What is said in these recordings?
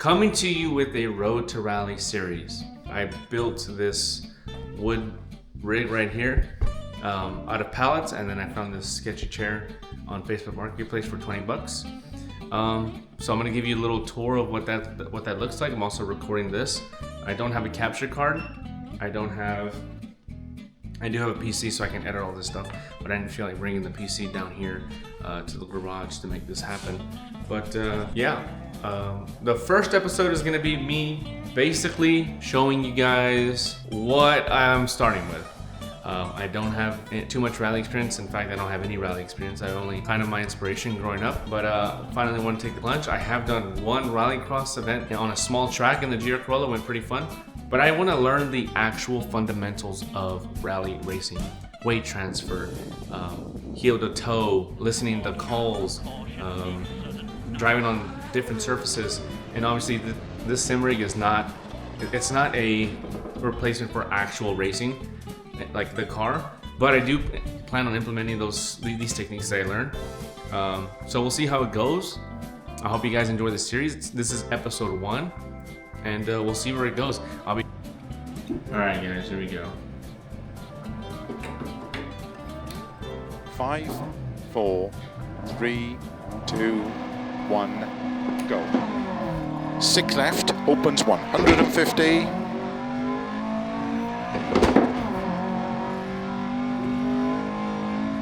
Coming to you with a Road to Rally series. I built this wood rig right here out of pallets, and then I found this sketchy chair on Facebook Marketplace for 20 bucks. So I'm gonna give you a little tour of what that looks like. I'm also recording this. I don't have a capture card. I do have a PC so I can edit all this stuff, but I didn't feel like bringing the PC down here to the garage to make this happen. But the first episode is gonna be me basically showing you guys what I'm starting with. I don't have too much rally experience. In fact, I don't have any rally experience. I only kind of my inspiration growing up, but finally want to take the plunge. I have done one rallycross event on a small track in the GR Corolla, went pretty fun. But I want to learn the actual fundamentals of rally racing, weight transfer, heel to toe, listening to calls, driving on different surfaces. And obviously this sim rig is not a replacement for actual racing like the car, but I do plan on implementing these techniques that I learned. So we'll see how it goes. I hope you guys enjoy the series. This is episode 1, and we'll see where it goes. All right, guys, here we go. 5, 4, 3, 2, 1, go. 6 left, opens 150.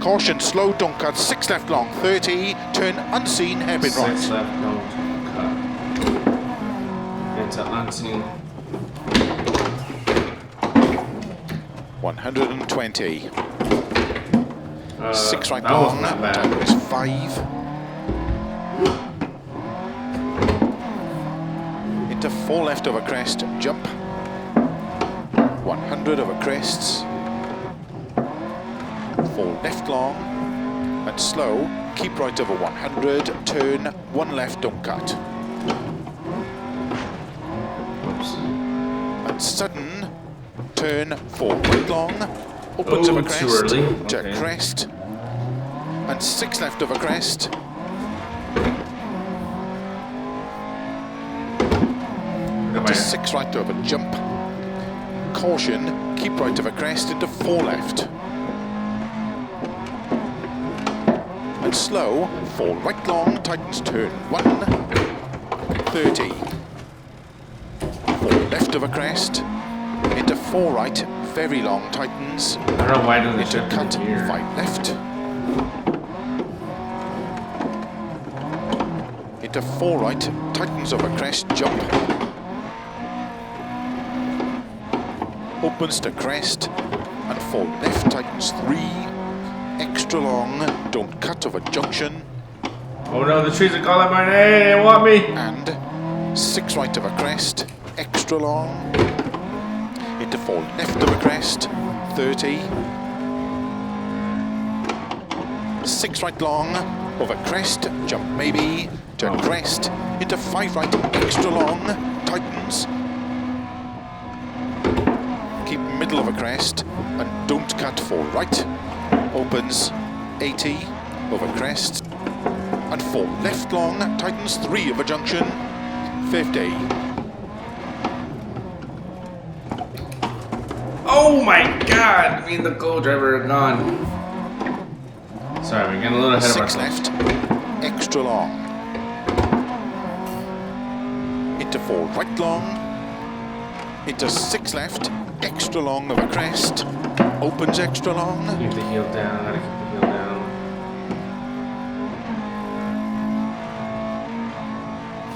Caution, slow, don't cut. 6 left long, 30. Turn unseen, hairpin right. 6 left, don't cut. Into unseen. 120. 6 right that long, wasn't that time bad. is 5. Into 4 left over crest, jump. 100 over crests. 4 left long and slow, keep right over 100, turn 1 left, don't cut. Oops. And sudden, turn 4 right long, opens over crest, too early. to Okay. crest, and 6 left over crest. Into 6 right over jump. Caution, keep right over crest into 4 left. And slow, 4 right long, tightens turn 1, 30. 4 left over crest, into 4 right, very long, tightens. I don't know why I do this Into shit cut, here. 5 left. Into 4 right, tightens over crest, jump. Opens to crest, and 4 left, tightens 3. Extra long, don't cut over junction. Oh no, the trees are calling my name, they want me! And 6 right over crest, extra long. Into 4 left over crest, 30. 6 right long, over crest, jump maybe, turn crest, into 5 right, extra long, tightens. Keep middle of a crest, and don't cut 4 right. Opens 80 over crest, and 4 left long, tightens 3 over junction, 50. Oh my god! Me and the co-driver are gone. Sorry, we're getting a little ahead of 6 ourselves. left, extra long. Into 4 right long, into 6 left, extra long over crest, opens extra long. Keep the heel down, gotta keep the heel down.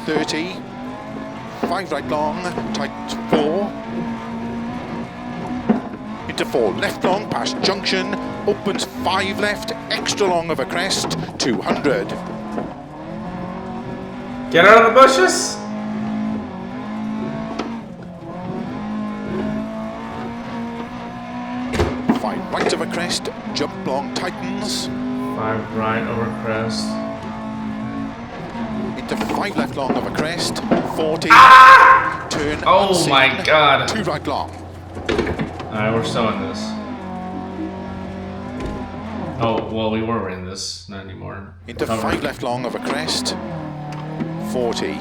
30, 5 right long, tight 4. Into 4 left long, past junction, opens 5 left, extra long over crest, 200. Get out of the bushes! Right over crest, jump long, tightens. 5 right over crest. Into 5 left long over crest, 40. Turn Oh unseen, my god! 2 right long. Alright, we're still in this. Oh, well, we were in this, not anymore. Into 5 left long over crest, 40.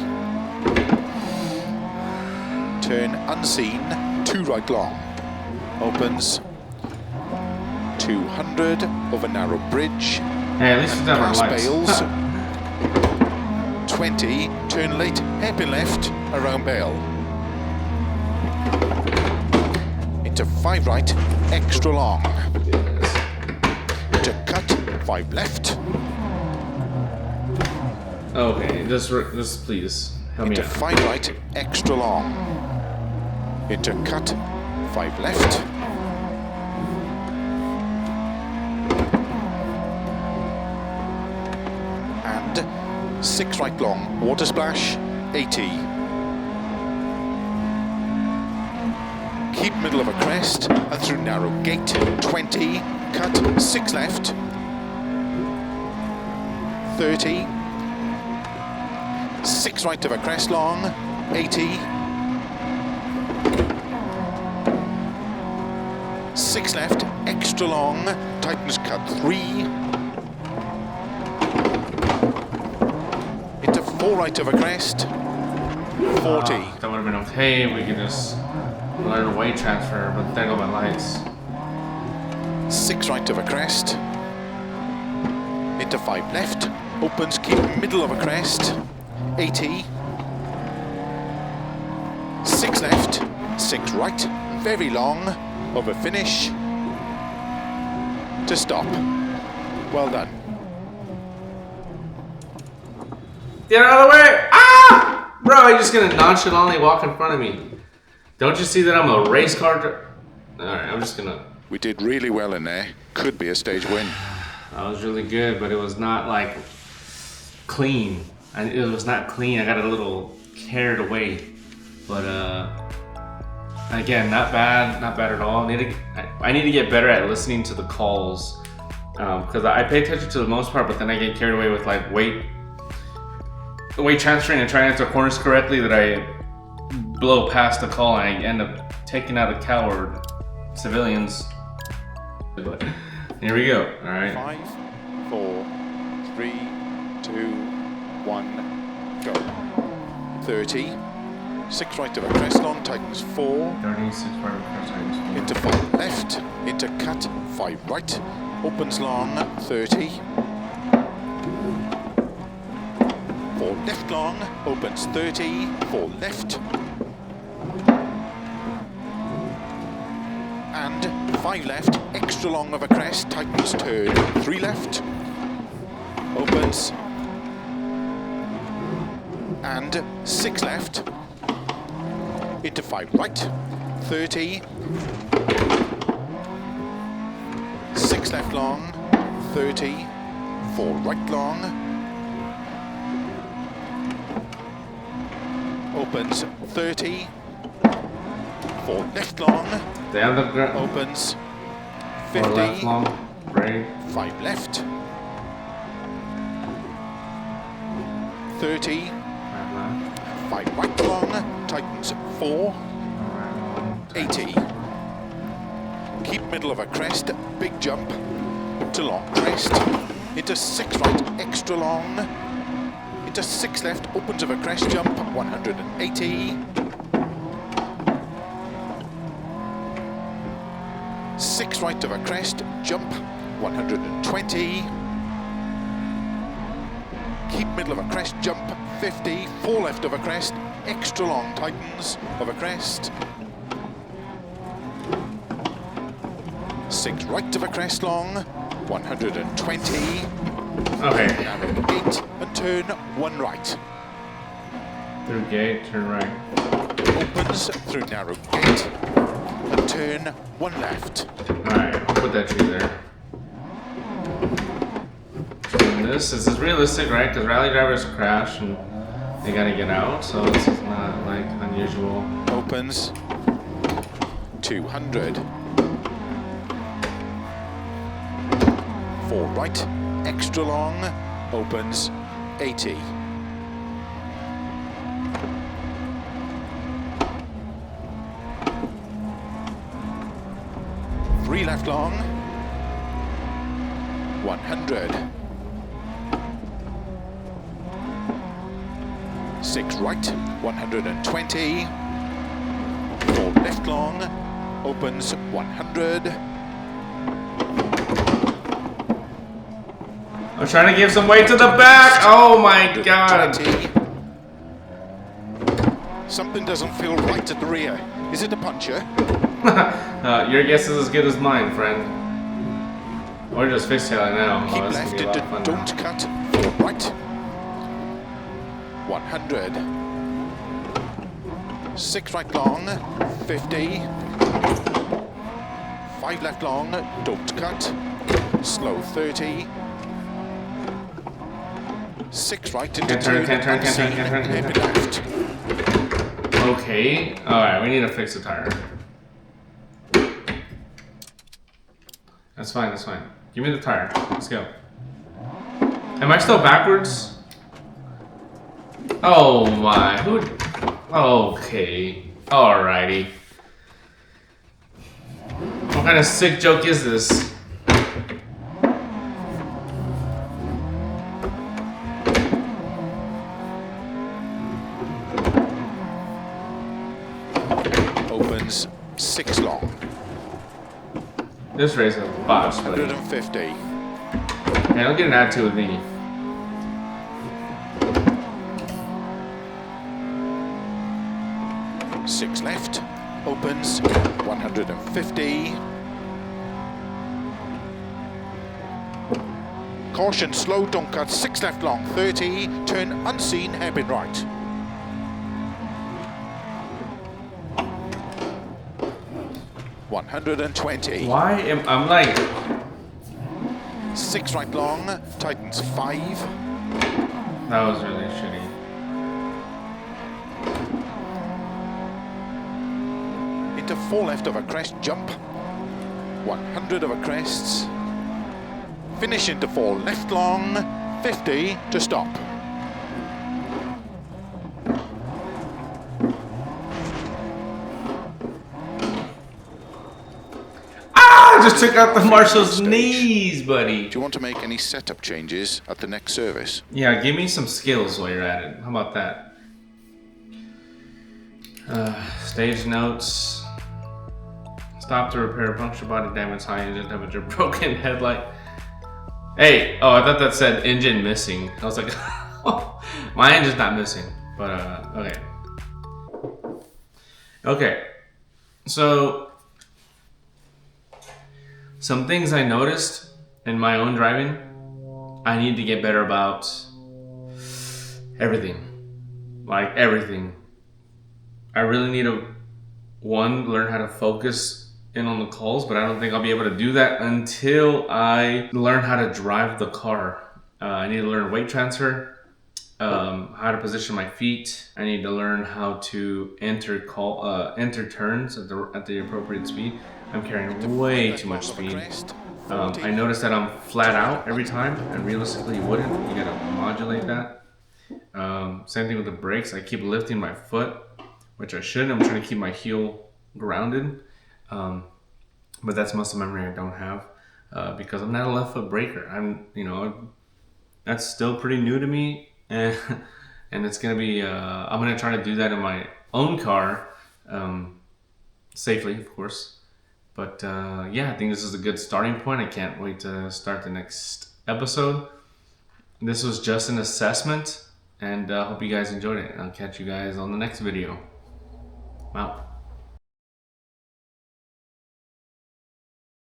turn unseen, 2 right long. Opens. 200 over narrow bridge. Hey, at least it's never Pass lights. Bales. 20, turn late, hairpin left, around Bale. Into 5 right, extra long. To cut, 5 left. Okay, this please help me Into out. 5 right, extra long. Into cut, 5 left. And 6 right long, water splash, 80. Keep middle of a crest and through narrow gate, 20. Cut, 6 left. 30. 6 right of a crest long, 80. 6 left, extra long, tightens cut 3. Into 4 right of a crest, 40. That would have been okay. We could just learn a weight transfer, but there go my lights. 6 right of a crest. Into 5 left, opens, keep middle of a crest, 80. 6 left, 6 right, very long, over finish, to stop. Well done. Get out of the way! Ah! Bro, you're just gonna nonchalantly walk in front of me. Don't you see that I'm a race car Alright, I'm just gonna... We did really well in there. Could be a stage win. That was really good, but it was not like clean. It was not clean. I got a little carried away. But again, not bad at all. I need to get better at listening to the calls. Because I pay attention to the most part, but then I get carried away with like weight transferring and trying to enter corners correctly that I blow past the call and I end up taking out a coward civilians. But here we go. All right. 5, 4, 3, 2, 1, go. 30. 6 right of a crest long, tightens 4. 36 right tightens 4. Into 5 left, into cut, 5 right, opens long, 30. 4 left long, opens 30, 4 left. And 5 left, extra long of a crest, tightens turn, 3 left. Opens. And 6 left. Into 5 right, 30. 6 left long, 30. 4 right long. Opens 30. 4 left long. Down the ground. Opens 4 50. left long. Right. 5 left. 30. 5 left. 5 right long. Tightens 4. 80. Keep middle of a crest. Big jump. To long crest. Into 6 right. Extra long. Into 6 left. Opens of a crest jump. 180. 6 right of a crest, jump, 120. Keep middle of a crest, jump, 50. 4 left of a crest, extra long, tightens of a crest. 6 right of a crest long, 120. Okay. Narrow gate and turn 1 right. Through gate, turn right. Opens through narrow gate and turn 1 left. Alright, I'll put that tree there. And this is realistic, right? Because rally drivers crash and they gotta get out, so this is not like unusual. Opens 200. 4 right, extra long, opens 80. 3 left long, 100. 6 right, 120. left long, opens 100. I'm trying to give some weight to the back. Oh my god. 20. Something doesn't feel right at the rear. Is it a puncture? Your guess is as good as mine, friend. Or just fishtailing now. Keep Oh, this left is gonna be a lot into of fun don't now. cut. 4 right. 100. 6 right long. 50. 5 left long. Don't cut. Slow 30. 6 right into Can't turn, can't turn, can't turn, unseen, can't turn, can't hairpin left. Okay. Alright, we need to fix the tire. That's fine, that's fine. Give me the tire. Let's go. Am I still backwards? Oh my. Who? Okay. Alrighty. What kind of sick joke is this? Opens 6 long. This race is a botch, buddy. 150. Hey, don't get an attitude with me. Six left. Opens 150. Caution, slow, don't cut. 6 left long. 30. Turn unseen, hairpin right. $120. Why am I'm like 6 right long. Tightens 5. that was really shitty. Into 4 left of a crest jump. 100 of a crests. Finish into 4 left long. 50 to stop. I just took out the marshal's knees, buddy. Do you want to make any setup changes at the next service? Yeah, give me some skills while you're at it. How about that? Stage notes. Stop to repair puncture, body damage, high engine temperature, broken headlight. Hey, oh, I thought that said engine missing. I was like, my engine's not missing, but okay. Okay, so some things I noticed in my own driving, I need to get better about everything. Like everything. I really need to, one, learn how to focus in on the calls, but I don't think I'll be able to do that until I learn how to drive the car. I need to learn weight transfer, how to position my feet. I need to learn how to enter turns at the appropriate speed. I'm carrying way too much speed. I noticed that I'm flat out every time, and realistically you wouldn't. You gotta modulate that. Same thing with the brakes. I keep lifting my foot, which I shouldn't. I'm trying to keep my heel grounded. But that's muscle memory I don't have because I'm not a left foot braker. That's still pretty new to me, and it's gonna be. I'm gonna try to do that in my own car, safely, of course. But yeah, I think this is a good starting point. I can't wait to start the next episode. This was just an assessment, and I hope you guys enjoyed it. I'll catch you guys on the next video. Wow.